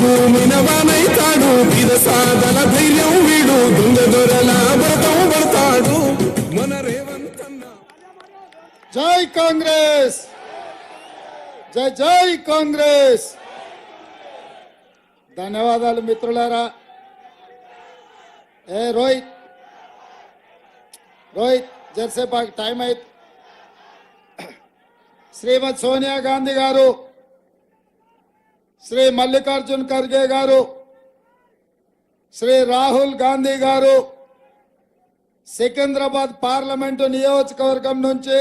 భూమినవానైతాడు సాధన ధైర్యం వీడు దొంగ దొరల వ్రతం పడతాడు మన రేవంతన్న. జై కాంగ్రెస్, జై జై కాంగ్రెస్. ధన్యవాదాలు మిత్రులారా. రోహిత్ జర్సేపు టైం అయితే శ్రీమతి సోనియా గాంధీ గారు, శ్రీ మల్లికార్జున్ ఖర్గే గారు, శ్రీ రాహుల్ గాంధీ గారు సికింద్రాబాద్ పార్లమెంటు నియోజకవర్గం నుంచి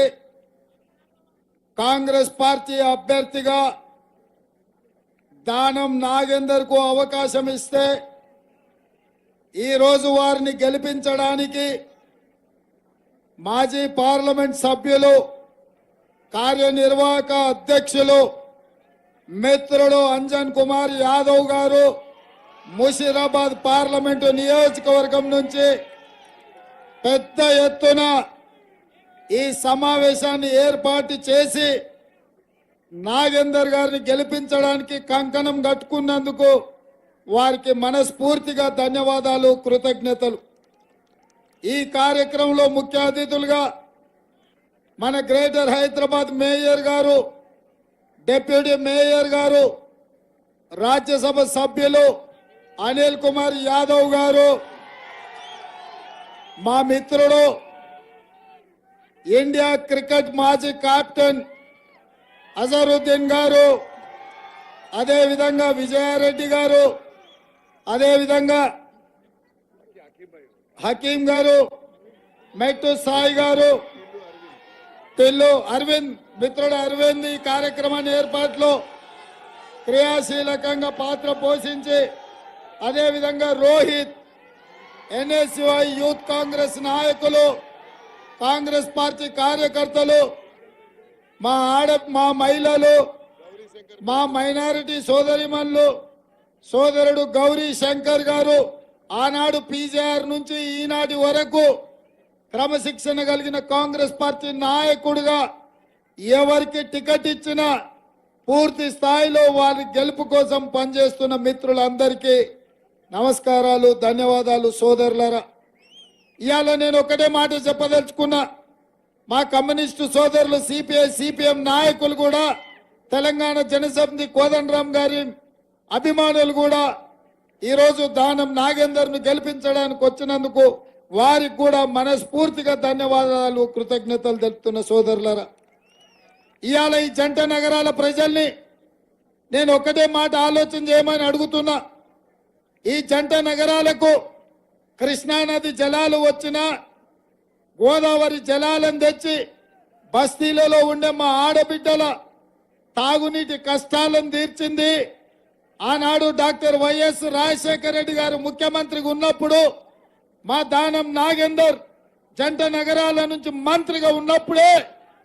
కాంగ్రెస్ పార్టీ అభ్యర్థిగా దానం నాగేందర్ కు అవకాశం ఇస్తే ఈరోజు వారిని గెలిపించడానికి మాజీ పార్లమెంట్ సభ్యులు, కార్యనిర్వాహక అధ్యక్షులు మిత్రుడు అంజన్ కుమార్ యాదవ్ గారు ముషీరాబాద్ పార్లమెంటు నియోజకవర్గం నుంచి పెద్ద ఎత్తున ఈ సమావేశాన్ని ఏర్పాటు చేసి నాగేందర్ గారిని గెలిపించడానికి కంకణం కట్టుకున్నందుకు వారికి మనస్ఫూర్తిగా ధన్యవాదాలు, కృతజ్ఞతలు. ఈ కార్యక్రమంలో ముఖ్య అతిథులుగా మన గ్రేటర్ హైదరాబాద్ మేయర్ గారు, డిప్యూటీ మేయర్ గారు, రాజ్యసభ సభ్యులు అనిల్ కుమార్ యాదవ్ గారు, మా మిత్రుడు ఇండియా క్రికెట్ మాజీ కెప్టెన్ అజరుద్దీన్ గారు, అదేవిధంగా విజయారెడ్డి గారు, అదేవిధంగా హకీం గారు, మెట్టు సాయి గారు, పిల్లు అరవింద్, మిత్రుడు అరవింద్ ఈ కార్యక్రమాన్ని ఏర్పాట్లో క్రియాశీలకంగా పాత్ర పోషించి, అదేవిధంగా రోహిత్, ఎన్ఎస్యుఐ యూత్ కాంగ్రెస్ నాయకులు, కాంగ్రెస్ పార్టీ కార్యకర్తలు, మా మహిళలు, మా మైనారిటీ సోదరిమణులు, సోదరుడు గౌరీ శంకర్ గారు ఆనాడు పీజేఆర్ నుంచి ఈనాటి వరకు క్రమశిక్షణ కలిగిన కాంగ్రెస్ పార్టీ నాయకుడిగా ఎవరికి టికెట్ ఇచ్చినా పూర్తి స్థాయిలో వారి గెలుపు కోసం పనిచేస్తున్న మిత్రులందరికీ నమస్కారాలు, ధన్యవాదాలు సోదరులారా. ఇవాళ నేను ఒకటే మాట చెప్పదలుచుకున్నా. మా కమ్యూనిస్టు సోదరులు, సిపిఐ సిపిఎం నాయకులు కూడా, తెలంగాణ జనసమితి కోదండరాం గారి అభిమానులు కూడా ఈరోజు దానం నాగేందర్ను గెలిపించడానికి వచ్చినందుకు వారికి కూడా మనస్ఫూర్తిగా ధన్యవాదాలు, కృతజ్ఞతలు తెలుపుతున్న సోదరులారా. ఇవాళ ఈ జంట నగరాల ప్రజల్ని నేను ఒకటే మాట ఆలోచన చేయమని అడుగుతున్నా. ఈ జంట నగరాలకు కృష్ణానది జలాలు వచ్చినా, గోదావరి జలాలను తెచ్చి బస్తీలలో ఉండే మా ఆడబిడ్డల తాగునీటి కష్టాలను తీర్చింది ఆనాడు డాక్టర్ వైఎస్ రాజశేఖర రెడ్డి గారు ముఖ్యమంత్రిగా ఉన్నప్పుడు. మా దానం నాగేందర్ జంట నగరాల నుంచి మంత్రిగా ఉన్నప్పుడే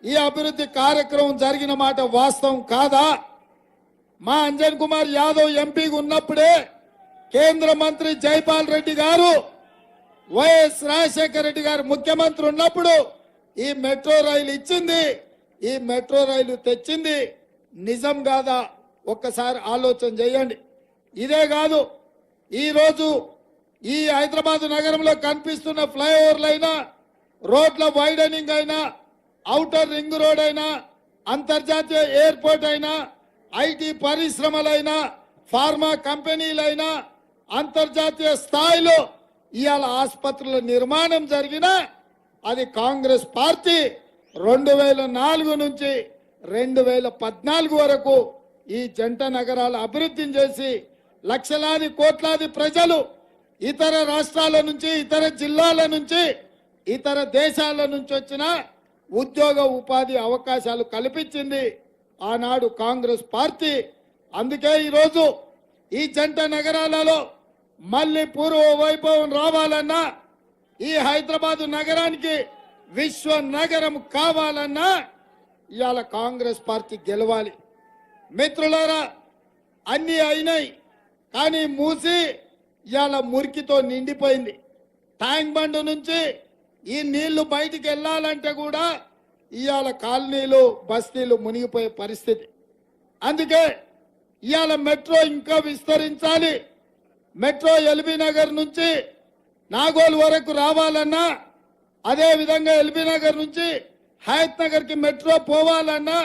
ఈ అభివృద్ధి కార్యక్రమం జరిగిన మాట వాస్తవం కాదా? మా అంజన్ కుమార్ యాదవ్ ఎంపీగా ఉన్నప్పుడే కేంద్ర మంత్రి జైపాల్ రెడ్డి గారు, వైఎస్ రాజశేఖర రెడ్డి గారు ముఖ్యమంత్రి ఉన్నప్పుడు ఈ మెట్రో రైలు ఇచ్చింది, ఈ మెట్రో రైలు తెచ్చింది నిజం కాదా? ఒక్కసారి ఆలోచన చేయండి. ఇదే కాదు, ఈరోజు ఈ హైదరాబాద్ నగరంలో కనిపిస్తున్న ఫ్లైఓవర్లైనా, రోడ్ల వైడనింగ్ అయినా, ఔటర్ రింగ్ రోడ్ అయినా, అంతర్జాతీయ ఎయిర్పోర్ట్ అయినా, ఐటీ పరిశ్రమలైనా, ఫార్మా కంపెనీలైనా, అంతర్జాతీయ స్థాయిలో ఇవాళ ఆసుపత్రుల నిర్మాణం జరిగిన అది కాంగ్రెస్ పార్టీ 2004 నుంచి 2014 వరకు ఈ జంట నగరాల అభివృద్ధిని చేసి లక్షలాది కోట్లాది ప్రజలు ఇతర రాష్ట్రాల నుంచి, ఇతర జిల్లాల నుంచి, ఇతర దేశాల నుంచి వచ్చిన ఉద్యోగ ఉపాధి అవకాశాలు కల్పించింది ఆనాడు కాంగ్రెస్ పార్టీ. అందుకే ఈరోజు ఈ జంట నగరాలలో మళ్ళీ పూర్వ వైభవం రావాలన్నా, ఈ హైదరాబాదు నగరానికి విశ్వ నగరం కావాలన్నా ఇవాళ కాంగ్రెస్ పార్టీ గెలవాలి. మిత్రులారా, అన్నీ అయినాయి, కానీ మూసి ఇవాళ మురికితో నిండిపోయింది. ట్యాంక్ బండ్ నుంచి ఈ నీళ్లు బయటికి వెళ్ళాలంటే కూడా ఇవాళ కాలనీలు, బస్తీలు మునిగిపోయే పరిస్థితి. అందుకే ఇవాళ మెట్రో ఇంకా విస్తరించాలి. మెట్రో ఎల్బీ నగర్ నుంచి నాగోల్ వరకు రావాలన్నా, అదే విధంగా ఎల్బీ నగర్ నుంచి హయత్ నగర్ కి మెట్రో పోవాలన్నా,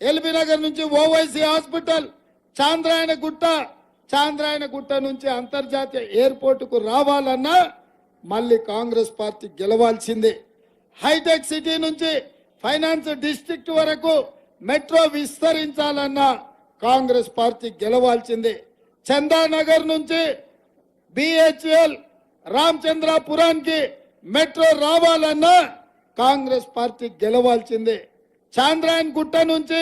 ఎల్బీ నగర్ నుంచి ఓవైసీ హాస్పిటల్, చాంద్రాయణ గుట్ట నుంచి అంతర్జాతీయ ఎయిర్పోర్టుకు రావాలన్నా మళ్ళీ కాంగ్రెస్ పార్టీ గెలవాల్సిందే. హైటెక్ సిటీ నుంచి ఫైనాన్స్ డిస్ట్రిక్ట్ వరకు మెట్రో విస్తరించాలన్నా కాంగ్రెస్ పార్టీ గెలవాల్సిందే. చందానగర్ నుంచి బిహెచ్ఎల్ రామచంద్రాపురానికి మెట్రో రావాలన్నా కాంగ్రెస్ పార్టీ గెలవాల్సిందే. చాంద్రాయన్ గుట్ట నుంచి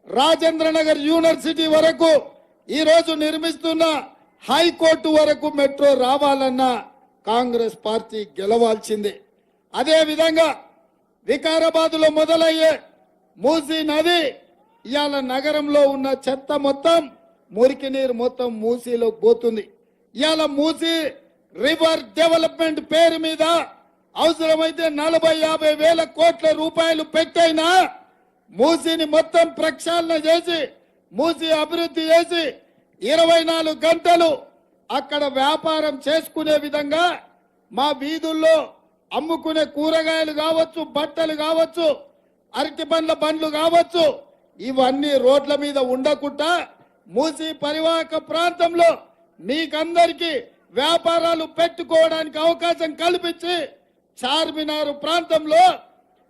రాజేంద్ర నగర్ యూనివర్సిటీ వరకు ఈ రోజు నిర్మిస్తున్న హైకోర్టు వరకు మెట్రో రావాలన్నా కాంగ్రెస్ పార్టీ గెలవాల్సిందే. అదే విధంగా వికారాబాద్ లో మొదలయ్యే మూసీ నది ఇవాళ నగరంలో ఉన్న చెత్త మొత్తం, మురికి నీరు మొత్తం మూసీలో పోతుంది. ఇవాళ మూసీ రివర్ డెవలప్మెంట్ పేరు మీద అవసరమైతే 40-50 వేల కోట్ల రూపాయలు పెట్టైనా మూసీని మొత్తం ప్రక్షాళన చేసి, మూసీ అభివృద్ధి చేసి 24 గంటలు అక్కడ వ్యాపారం చేసుకునే విధంగా మా వీధుల్లో అమ్ముకునే కూరగాయలు కావచ్చు, బట్టలు కావచ్చు, అరటి పండ్ల బండ్లు కావచ్చు, ఇవన్నీ రోడ్ల మీద ఉండకుండా మూసీ పరివాహక ప్రాంతంలో మీకందరికీ వ్యాపారాలు పెట్టుకోవడానికి అవకాశం కల్పించి చార్మినార్ ప్రాంతంలో,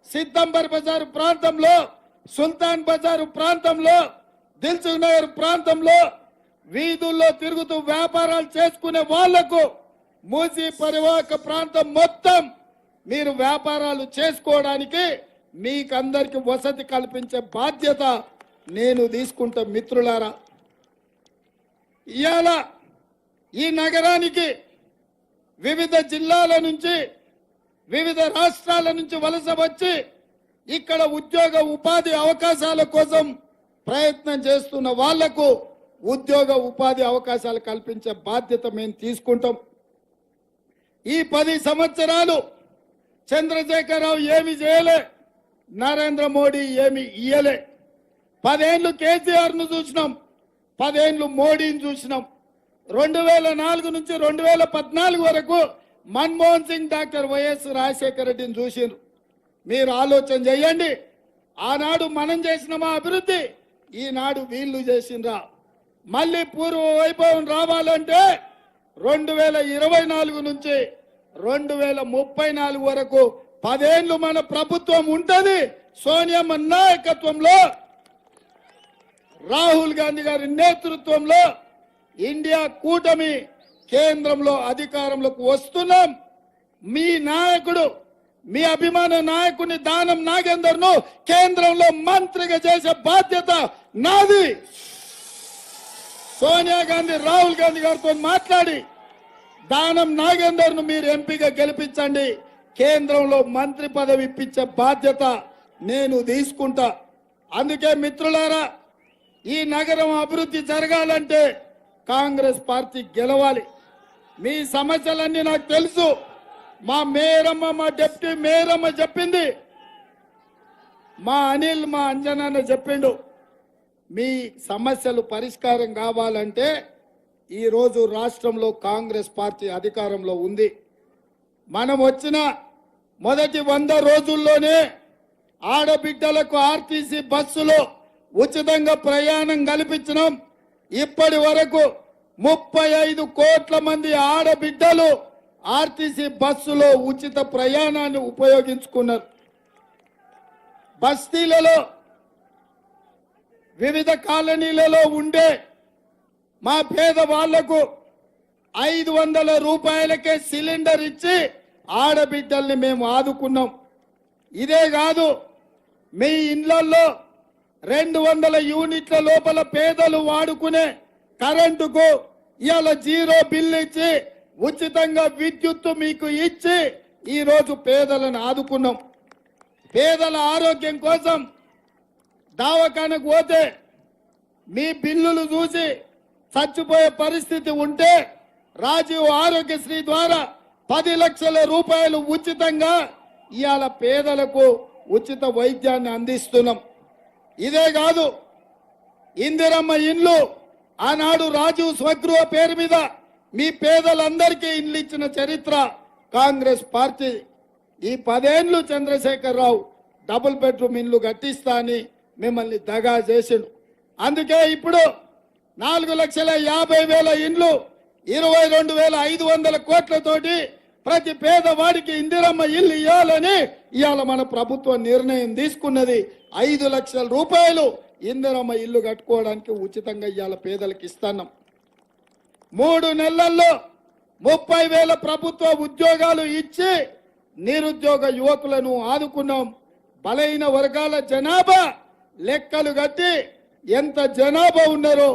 సిద్దంబర్ బజారు ప్రాంతంలో, సుల్తాన్ బజారు ప్రాంతంలో, దిల్సుఖ్ నగర్ ప్రాంతంలో వీధుల్లో తిరుగుతూ వ్యాపారాలు చేసుకునే వాళ్లకు మూసీ పరివాహక ప్రాంతం మొత్తం మీరు వ్యాపారాలు చేసుకోవడానికి మీకందరికి వసతి కల్పించే బాధ్యత నేను తీసుకుంటా. మిత్రులారా, ఇవాళ ఈ నగరానికి వివిధ జిల్లాల నుంచి, వివిధ రాష్ట్రాల నుంచి వలస వచ్చి ఇక్కడ ఉద్యోగ ఉపాధి అవకాశాల కోసం ప్రయత్నం చేస్తున్న వాళ్లకు ఉద్యోగ ఉపాధి అవకాశాలు కల్పించే బాధ్యత మేము తీసుకుంటాం. ఈ 10 సంవత్సరాలు చంద్రశేఖరరావు ఏమి చేయలే, నరేంద్ర మోడీ ఏమి ఇయ్యలే. 10 ఏళ్లు కేసీఆర్ ను చూసినాం, 10 ఏళ్లు మోడీని చూసినాం. 2004 నుంచి 2014 వరకు మన్మోహన్ సింగ్, డాక్టర్ వైఎస్ రాజశేఖర రెడ్డిని చూసిండ్రు. మీరు ఆలోచన చేయండి, ఆనాడు మనం చేసిన మా అభివృద్ధి ఈనాడు వీళ్ళు చేసిండ్రా? మళ్ళీ పూర్వ వైభవం రావాలంటే 2024 నుంచి 2034 వరకు 10 ఏళ్లు మన ప్రభుత్వం ఉంటది. సోనియమ్మ నాయకత్వంలో, రాహుల్ గాంధీ గారి నేతృత్వంలో ఇండియా కూటమి కేంద్రంలో అధికారంలోకి వస్తున్నాం. మీ నాయకుడు, మీ అభిమాన నాయకుని దానం నాగేందర్ ను కేంద్రంలో మంత్రిగా చేసే బాధ్యత నాది. సోనియా గాంధీ, రాహుల్ గాంధీ గారితో మాట్లాడి దానం నాగేందర్ ను మీరు ఎంపీగా గెలిపించండి, కేంద్రంలో మంత్రి పదవి ఇప్పించే బాధ్యత నేను తీసుకుంటా. అందుకే మిత్రులారా, ఈ నగరం అభివృద్ధి జరగాలంటే కాంగ్రెస్ పార్టీ గెలవాలి. మీ సమస్యలన్నీ నాకు తెలుసు. మా మేయరమ్మ, మా డిప్యూటీ మేయరమ్మ చెప్పింది, మా అనిల్, మా అంజనాన్న చెప్పిండు. మీ సమస్యలు పరిష్కారం కావాలంటే ఈరోజు రాష్ట్రంలో కాంగ్రెస్ పార్టీ అధికారంలో ఉంది. మనం వచ్చిన మొదటి 100 రోజుల్లోనే ఆడబిడ్డలకు ఆర్టీసీ బస్సులో ఉచితంగా ప్రయాణం కల్పించినాం. ఇప్పటి వరకు 35 కోట్ల మంది ఆడబిడ్డలు ఆర్టీసీ బస్సులో ఉచిత ప్రయాణాన్ని ఉపయోగించుకున్నారు. బస్తీలలో, వివిధ కాలనీలలో ఉండే మా పేద వాళ్లకు 500 రూపాయలకే సిలిండర్ ఇచ్చి ఆడబిడ్డల్ని మేము ఆదుకున్నాం. ఇదే కాదు, మీ ఇళ్లలో 200 యూనిట్ల లోపల పేదలు వాడుకునే కరెంటుకు ఇవాళ 0 బిల్లు ఇచ్చి ఉచితంగా విద్యుత్తు మీకు ఇచ్చి ఈరోజు పేదలను ఆదుకున్నాం. పేదల ఆరోగ్యం కోసం దవాఖానకు పోతే మీ బిల్లులు చూసి చచ్చిపోయే పరిస్థితి ఉంటే రాజీవ్ ఆరోగ్యశ్రీ ద్వారా 10 లక్షల రూపాయలు ఉచితంగా ఇవాళ పేదలకు ఉచిత వైద్యాన్ని అందిస్తున్నాం. ఇదే కాదు, ఇందిరమ్మ ఇండ్లు ఆనాడు రాజీవ్ స్వగృహ పేరు మీద మీ పేదలందరికీ ఇండ్లు ఇచ్చిన చరిత్ర కాంగ్రెస్ పార్టీ. ఈ 10 ఏళ్లు చంద్రశేఖరరావు డబుల్ బెడ్రూమ్ ఇండ్లు కట్టిస్తా అని మిమ్మల్ని దగా చేసిండు. అందుకే ఇప్పుడు 4,50,000 ఇండ్లు 22,500 కోట్లతోటి ప్రతి పేదవాడికి ఇందిరమ్మ ఇల్లు ఇవ్వాలని ఇవాళ మన ప్రభుత్వం నిర్ణయం తీసుకున్నది. 5 లక్షల రూపాయలు ఇందిరమ్మ ఇల్లు కట్టుకోవడానికి ఉచితంగా ఇవాళ పేదలకు ఇస్తున్నాం. 3 నెలల్లో 30,000 ప్రభుత్వ ఉద్యోగాలు ఇచ్చి నిరుద్యోగ యువకులను ఆదుకున్నాం. బలైన వర్గాల జనాభా లెక్కలు కట్టి ఎంత జనాభా ఉన్నారో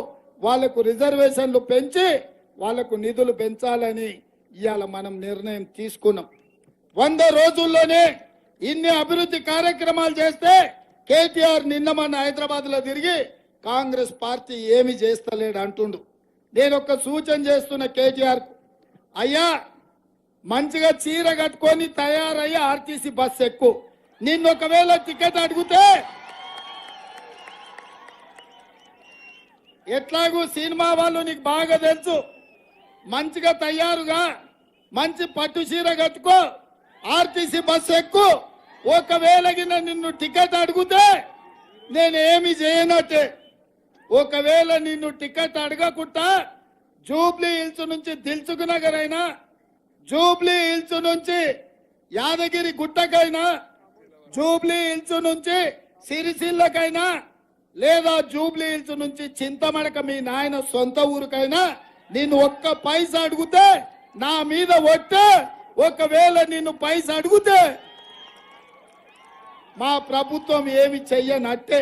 వాళ్లకు రిజర్వేషన్లు పెంచి వాళ్లకు నిధులు పెంచాలని ఇవాళ మనం నిర్ణయం తీసుకున్నాం. 100 రోజుల్లోనే ఇన్ని అభివృద్ధి కార్యక్రమాలు చేస్తే కేటీఆర్ నిన్న మన హైదరాబాద్ లో తిరిగి కాంగ్రెస్ పార్టీ ఏమి చేస్తలేడు అంటుండు. నేను ఒక సూచన చేస్తున్న కేటీఆర్ కు, అయ్యా మంచిగా చీర కట్టుకొని తయారయ్యి ఆర్టీసీ బస్ ఎక్కు. నిన్ను ఒకవేళ టికెట్ అడిగితే ఎట్లాగూ సినిమా వాళ్ళు నీకు బాగా తెలుసు, మంచిగా తయారుగా మంచి పట్టు చీర కట్టుకో, ఆర్టీసీ బస్ ఎక్కు. ఒకవేళ నిన్ను టికెట్ అడిగితే నేనేమి చేయనట్టే. ఒకవేళ నిన్ను టికెట్ అడగకుండా జూబ్లీ హిల్స్ నుంచి దిల్సుఖ్ నగర్ అయినా, జూబ్లీ హిల్స్ నుంచి యాదగిరి గుట్టకైనా, జూబ్లీ హిల్స్ నుంచి సిరిసిల్లకైనా, లేదా జూబ్లీ హిల్స్ నుంచి చింతమడక మీ నాయన సొంత ఊరికైనా నిన్ను ఒక్క పైసా అడిగితే నా మీద ఒట్టే. ఒకవేళ నిన్ను పైసా అడిగితే మా ప్రభుత్వం ఏమి చెయ్యనట్టే.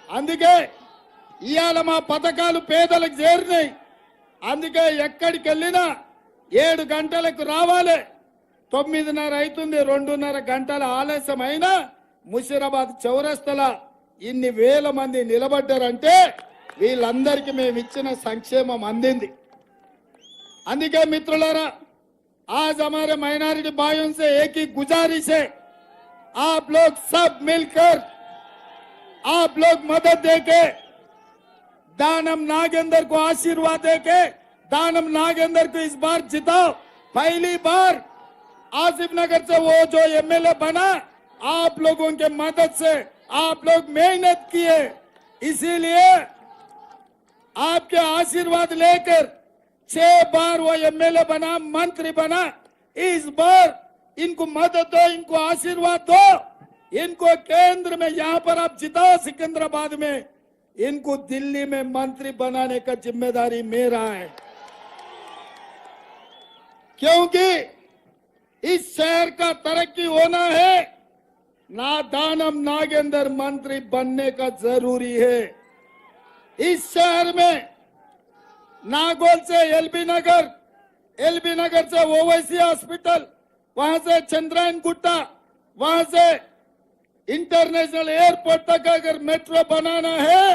అందుకే ఇవాళ మా పథకాలు పేదలకు చేరినాయి. అందుకే ఎక్కడికి వెళ్ళినా 7 గంటలకు రావాలి. 9:30 అవుతుంది, 2:30 గంటల ఆలస్యం అయినా ముషిరాబాద్ చౌరస్తల ఇన్ని వేల మంది నిలబడ్డారంటే వీళ్ళందరికీ మేము ఇచ్చిన సంక్షేమం అందింది. అందుకే మిత్రులారా, आज हमारे माइनॉरिटी भाइयों से एक ही गुजारिश है, आप लोग सब मिलकर आप लोग मदद देके दानम नागेंद्र को आशीर्वाद देके दानम नागेंद्र को इस बार जिताओ. पहली बार आसिफ नगर से वो जो एमएलए बना, आप लोगों के मदद से आप लोग मेहनत किए, इसीलिए आपके आशीर्वाद लेकर 6 बार वो एमएलए बना, मंत्री बना. इस बार इनको मदद दो, इनको आशीर्वाद दो, इनको केंद्र में यहाँ पर आप जिताओ सिकंदराबाद में, इनको दिल्ली में मंत्री बनाने का जिम्मेदारी मेरा है. क्योंकि इस शहर का तरक्की होना है, ना दानम नागेंद्र मंत्री बनने का जरूरी है. इस शहर में नागौल से एलबी नगर से ओवैसी हॉस्पिटल, वहां से चंद्रायन गुट्टा, वहां से इंटरनेशनल एयरपोर्ट तक अगर मेट्रो बनाना है,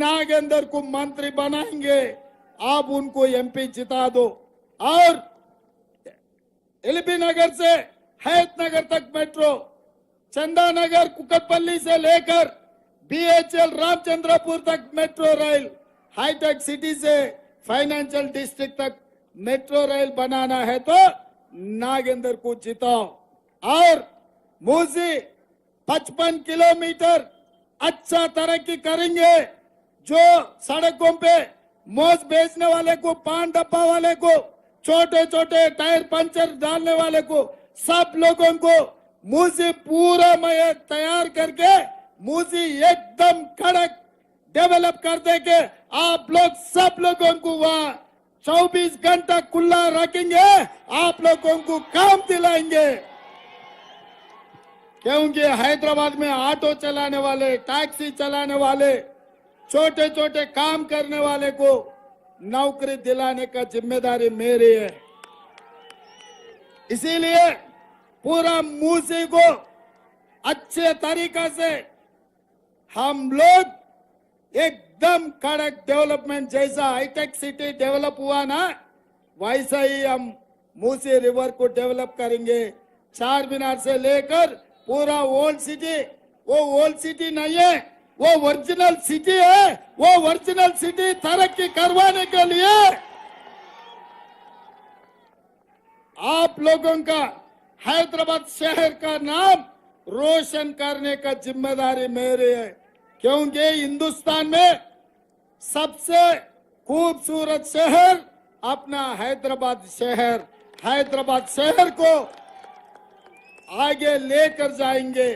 नागेंद्र को मंत्री बनाएंगे. आप उनको एमपी जिता दो. और एलबी नगर से हैत नगर तक मेट्रो, चंदा नगर कुकटपल्ली से लेकर बीएचएल रामचंद्रपुर तक मेट्रो रेल, हाईटेक सिटी से फाइनेंशियल डिस्ट्रिक्ट तक मेट्रो रेल बनाना है तो नागेंद्र को जिताओ. और मूसी 55 किलोमीटर अच्छा तरक्की करेंगे. जो सड़कों पे मोज बेचने वाले को, पान डब्बा वाले को, छोटे छोटे टायर पंचर डालने वाले को, सब लोगों को मूसी पूरा मैं तैयार करके मूसी एकदम कड़क डेवलप कर देंगे. आप लोग सब लोगों को वहाँ 24 घंटा खुला रखेंगे, आप लोगों को काम दिलाएंगे. क्योंकि हैदराबाद में ऑटो चलाने वाले, टैक्सी चलाने वाले, छोटे छोटे काम करने वाले को नौकरी दिलाने का जिम्मेदारी मेरी है. इसीलिए पूरा मूसी को अच्छे तरीका से हम लोग एकदम कड़क डेवलपमेंट, जैसा हाईटेक सिटी डेवलप हुआ ना, वैसा ही हम मूसी रिवर को डेवलप करेंगे. चार मीनार से लेकर पूरा ओल्ड सिटी, वो ओल्ड सिटी नहीं है, वो ओरिजिनल सिटी है, वो ओरिजिनल सिटी तरक्की करवाने के लिए आप लोगों का हैदराबाद शहर का नाम रोशन करने का जिम्मेदारी मेरी है, क्योंकि हिंदुस्तान में सबसे खूबसूरत शहर अपना हैदराबाद शहर को आगे लेकर जाएंगे।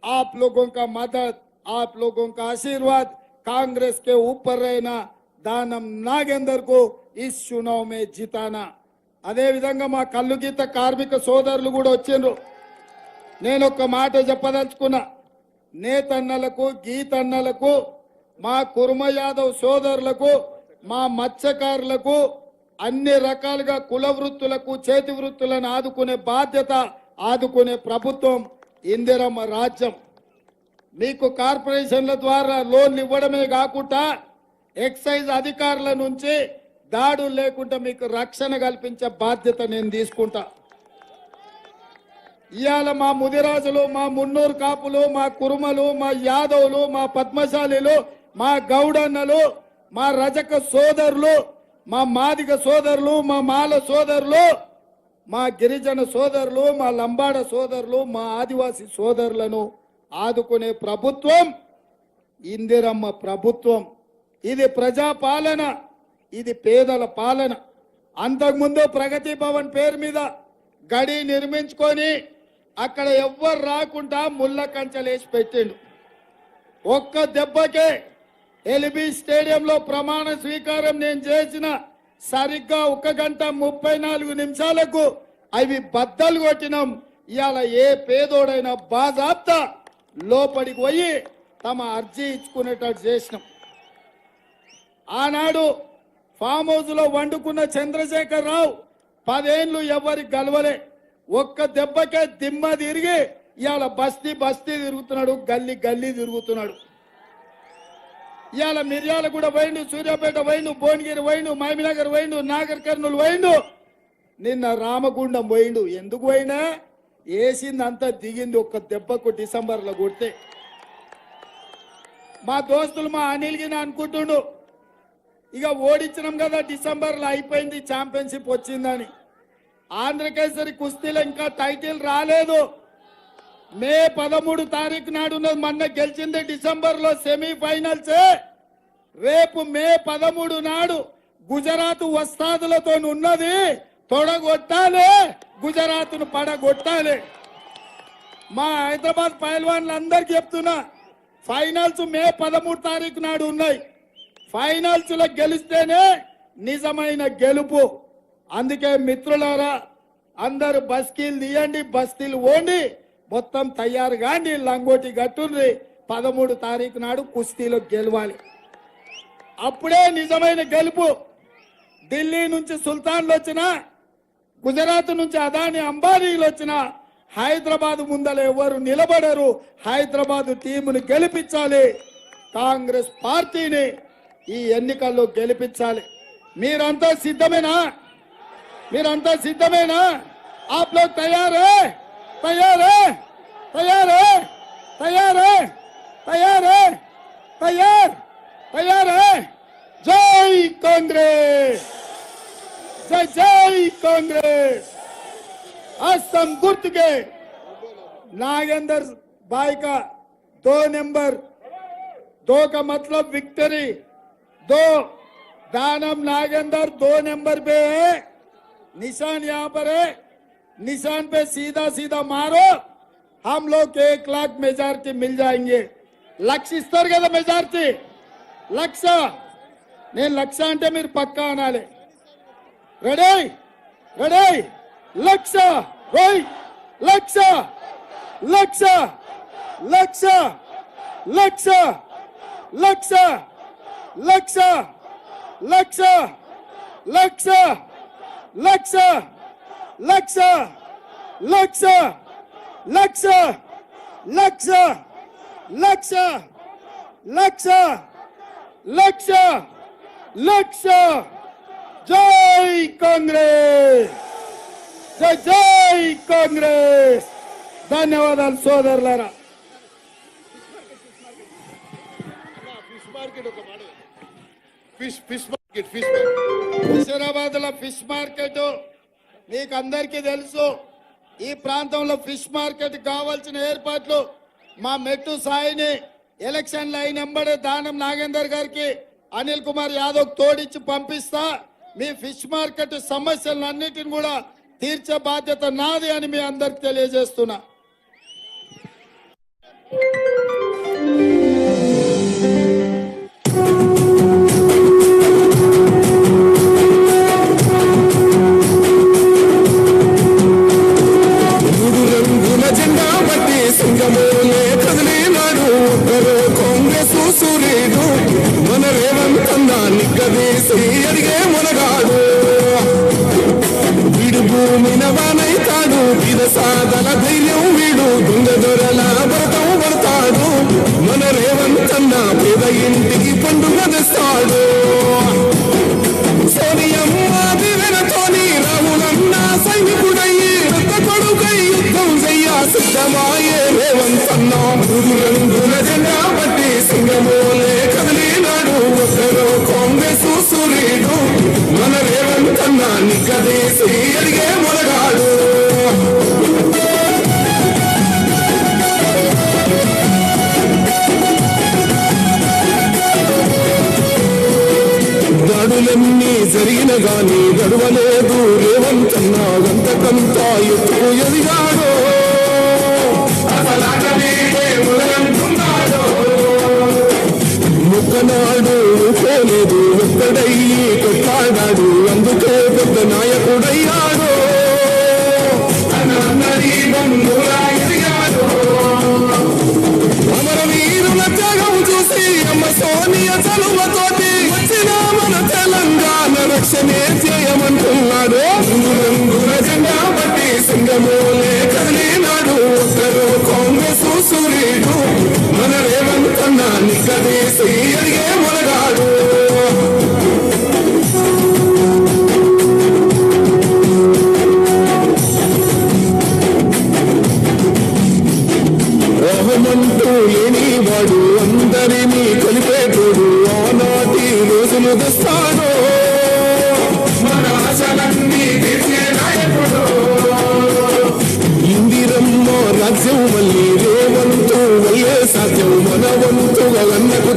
आप लोगों का मदद, आप लोगों का आशीर्वाद कांग्रेस के ऊपर रहना, दानम नागेंदर को इस चुनाव में जिताना। అదే విధంగా మా కల్లుగీత కార్మిక సోదరులు కూడా వచ్చిండ్రు. నేను ఒక మాట చెప్పదలుచుకున్నా, నేతన్నలకు గీతన్నలకు మా కుర్మ యాదవ్ సోదరులకు మా మత్స్యకారులకు అన్ని రకాలుగా కుల వృత్తులకు చేతి వృత్తులను ఆదుకునే బాధ్యత, ఆదుకునే ప్రభుత్వం ఇందిరమ్మ రాజ్యం. మీకు కార్పొరేషన్ల ద్వారా లోన్లు ఇవ్వడమే కాకుండా ఎక్సైజ్ అధికారుల నుంచి దాడులు లేకుండా మీకు రక్షణ కల్పించే బాధ్యత నేను తీసుకుంటా. ఇవాళ మా ముదిరాజులు, మా మున్నూరు కాపులు, మా కురుమలు, మా యాదవులు, మా పద్మశాలిలు, మా గౌడన్నలు, మా రజక సోదరులు, మా మాదిగ సోదరులు, మా మాల సోదరులు, మా గిరిజన సోదరులు, మా లంబాడ సోదరులు, మా ఆదివాసి సోదరులను ఆదుకునే ప్రభుత్వం ఇందిరమ్మ ప్రభుత్వం. ఇది ప్రజాపాలన, ఇది పేదల పాలన. అంతకుముందు ప్రగతి భవన్ పేరు మీద గడి నిర్మించుకొని అక్కడ ఎవ్వరు రాకుండా ముళ్ళ కంచెలేసి పెట్టిండు. ఒక్క దెబ్బకే ఎల్బీ స్టేడియంలో ప్రమాణ స్వీకారం నేను చేసిన సరిగ్గా 1 గంట 34 నిమిషాలకు అవి బద్దలు కొట్టినాం. ఇవాళ ఏ పేదోడైనా బాజాప్తా లోపలికి పోయి తమ అర్జీ ఇచ్చుకునేటట్టు చేసినాం. ఆనాడు ఫామ్ హౌస్ లో వండుకున్న చంద్రశేఖర్ రావు 10 ఏళ్ళు ఎవరికి గెలవలే. ఒక్క దెబ్బకే దిమ్మ తిరిగి ఇవాళ బస్తీ తిరుగుతున్నాడు, గల్లీ తిరుగుతున్నాడు. ఇవాళ మిర్యాలగూడ పోయిండు, సూర్యాపేట పోయిండు, భువనగిరి పోయిండు, మహబూబ్నగర్ పోయిండు, నాగర్ కర్నూలు పోయిండు, నిన్న రామగుండం పోయిండు. ఎందుకు పోయినా వేసింది అంతా దిగింది ఒక్క దెబ్బకు డిసెంబర్లో కొడితే. మా దోస్తులు మా అనిల్ గిన అనుకుంటుండు ఇక ఓడించినాం కదా డిసెంబర్లో అయిపోయింది ఛాంపియన్షిప్ వచ్చిందని. ఆంధ్రకేసరి కుస్తీలో ఇంకా టైటిల్ రాలేదు. మే 13 తారీఖు నాడు మొన్న గెలిచింది డిసెంబర్లో సెమీఫైనల్స్. రేపు మే 13 నాడు గుజరాత్ వస్తాదులతో ఉన్నది. తొడగొట్టాలి, గుజరాత్ను పడగొట్టాలి. మా హైదరాబాద్ పైల్వాన్లందరికీ చెప్తున్నా, ఫైనల్స్ మే 13 తారీఖు నాడు ఉన్నాయి. ఫైనల్స్ లో గెలిస్తేనే నిజమైన గెలుపు. అందుకే మిత్రులారా, అందరు బస్తీలు తీయండి, బస్తీలు ఓండి, మొత్తం తయారు కాండి, లంగోటి గట్టుండ్రి. 13 తారీఖు నాడు కుస్తీలో గెలవాలి. అప్పుడే నిజమైన గెలుపు. ఢిల్లీ నుంచి సుల్తాన్లు వచ్చినా, గుజరాత్ నుంచి అదాని అంబానీలు వచ్చినా హైదరాబాద్ ముందర ఎవరు నిలబడరు. హైదరాబాద్ టీమును గెలిపించాలి, కాంగ్రెస్ పార్టీని ఈ ఎన్నికల్లో గెలిపించాలి. మీరంతా సిద్ధమేనా? మీరంతా సిద్ధమేనా? आप लोग तैयार है? तैयार है? तैयार है? तैयार है? तैयार है? तैयार? तैयार है? जय कांग्रेस, जय जय कांग्रेस. असम गुर्त के नागेंद्र भाई का 2 नंबर, 2 का मतलब विक्ट्री, 2 दानम नागेंद्र 2 नंबर पे है. निशान यहाँ पर है, निशान पे सीधा सीधा मारो, हम लोग 1 लाख मेजॉरिटी मिल जाएंगे. లక్ష ఇస్తారు కదా మెజారిటీ, లక్ష. నేను లక్ష అంటే మీరు పక్కా అనాలి. రెడీ రెడీ, లక్ష, రైట్, లక్ష లక్ష లక్ష లక్ష లక్ష లక్ష లక్ష లక్ష లక్ష లక్ష లక్ష లక్ష లక్ష లక్ష లక్ష లక్ష లక్ష. జై కాంగ్రెస్, జై జై కాంగ్రెస్. ధన్యవాదాలు సోదరులారా. ఫిష్ మార్కెట్ హుషీరాబాద్ లో ఫిష్ మార్కెట్ మీకు అందరికీ తెలుసు. ఈ ప్రాంతంలో ఫిష్ మార్కెట్ కావాల్సిన ఏర్పాట్లు మా మెట్టు సాయిని ఎలక్షన్ లైన్ ఎంబడే దానం నాగేందర్ గారికి అనిల్ కుమార్ యాదవ్ తోడిచ్చి పంపిస్తా. మీ ఫిష్ మార్కెట్ సమస్యలన్నిటిని కూడా తీర్చే బాధ్యత నాది అని మీ అందరికి తెలియజేస్తున్నా. మూడు రంగుల జెండా బట్టి సింగమూలే కదిలినాడు ఒక్కరు కాంగ్రెస్ సూర్యుడు మన రేవంత్ అన్న నిక్కదీసి అడిగే మునగాడు వీడు భూమిన వానైతాడు వీర సాధన ధైర్యం వీడు దొంగ దొరల భరతం పడతాడు మన రేవంత్ అన్న పేద ఇంటికి పండుగ తెస్తాడు సోనియమ్మ దివెనతోని రాహులన్న సైనికుడయ్యి రక్త కొడుకై యుద్ధం చెయ్య సిద్ధమాయే రేవంత్ అన్న మూడు రంగుల జెండా బట్టి సింగమూలే కదిలినాడు ఒక్కరు కాంగ్రెస్ సూర్యుడు మన రేవంత్ అన్న నిక్కదీసి అడిగే మొనగాడు దాడులన్నీ జరిగిన గాని గడవలేదు రేవంత్ అన్న అంతకంతా ఎత్తుకు ఎదిగాడు ముక్కనాడు పోలేదు ఒక్కడయ్యి కొట్లాడాడు అందుకే పెద్ద నాయకుడయ్యాడు అమరవీరుల త్యాగం చూసి అమ్మ సోనియా చలువతోటి వచ్చిన మన తెలంగాణ రక్షణే చేయమంటున్నాడు రంగుల జెండా బట్టి సింగమూలే కదిలినాడు ఒక్కరు కాంగ్రెస్ సూర్యుడు మన రేవంత్ అన్న నిక్కదీసి అడిగే మొనగాడు రోహమంటూ లేనివాడు అందరినీ కలిపేటోడు ఆనాటి రోజులు తెస్తాడు మన ఆశలన్నీ తీర్చే నాయకుడు ఇందిరమ్మ రాజ్యం మళ్ళీ రేవంతు వల్లే సాధ్యం మన వంతుగా అన్నకు